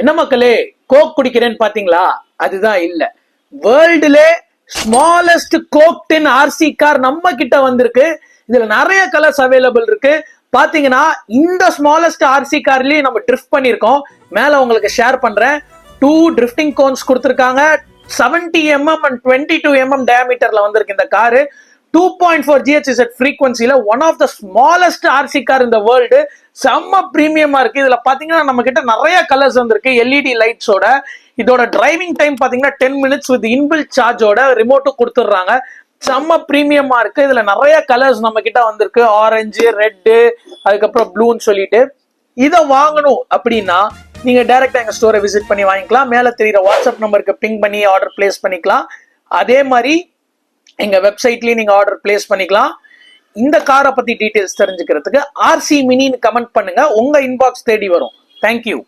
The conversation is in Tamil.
என்ன மக்களே, கோக் குடிக்கிறேன்னு பாத்தீங்களா? அதுதான் இல்ல. வேர்ல்டுல ஸ்மாலஸ்ட் கோக் டின் ஆர்சி கார் நம்ம கிட்ட வந்திருக்கு. இதுல நிறைய கலர்ஸ் அவைலபிள் இருக்கு. பாத்தீங்கன்னா இந்த ஸ்மாலஸ்ட் ஆர்சி கார்லயும் நம்ம ட்ரிஃப்ட் பண்ணிருக்கோம். மேல உங்களுக்கு ஷேர் பண்றேன். 2 ட்ரிஃப்டிங் கோன்ஸ் கொடுத்திருக்காங்க. 70 mm and 22 mm டயாமீட்டர்ல வந்திருக்கு இந்த காரு. 2.4 GHz frequencyல one of the smallest RC car இந்த வேர்ல்டு. செம்ம பிரீமியமா இருக்கு. இதுல பாத்தீங்கன்னா நம்ம கிட்ட நிறைய கலர்ஸ் வந்திருக்கு எல்இடி லைட்ஸோட. இதோட டிரைவிங் டைம் பாத்தீங்கன்னா 10 minutes வித் இன்பில்ட் சார்ஜோட ரிமோட்டும் கொடுத்துடுறாங்க. செம்ம பிரீமியமா இருக்கு. இதுல நிறைய கலர்ஸ் நம்ம கிட்ட வந்திருக்கு. ஆரஞ்சு, ரெட்டு, அதுக்கப்புறம் ப்ளூன்னு சொல்லிட்டு. இதை வாங்கணும் அப்படின்னா நீங்க டைரக்டா எங்க ஸ்டோரை விசிட் பண்ணி வாங்கிக்கலாம். மேல தெரியுற வாட்ஸ்அப் நம்பருக்கு பிங் பண்ணி ஆர்டர் பிளேஸ் பண்ணிக்கலாம். அதே மாதிரி எங்க வெப்சைட்லயும் நீங்க ஆர்டர் பிளேஸ் பண்ணிக்கலாம். இந்த காரை பத்தி டீடைல்ஸ் தெரிஞ்சுக்கிறதுக்கு RC மினின்னு கமெண்ட் பண்ணுங்க. உங்க இன்பாக்ஸ் தேடி வரும். தேங்க்யூ.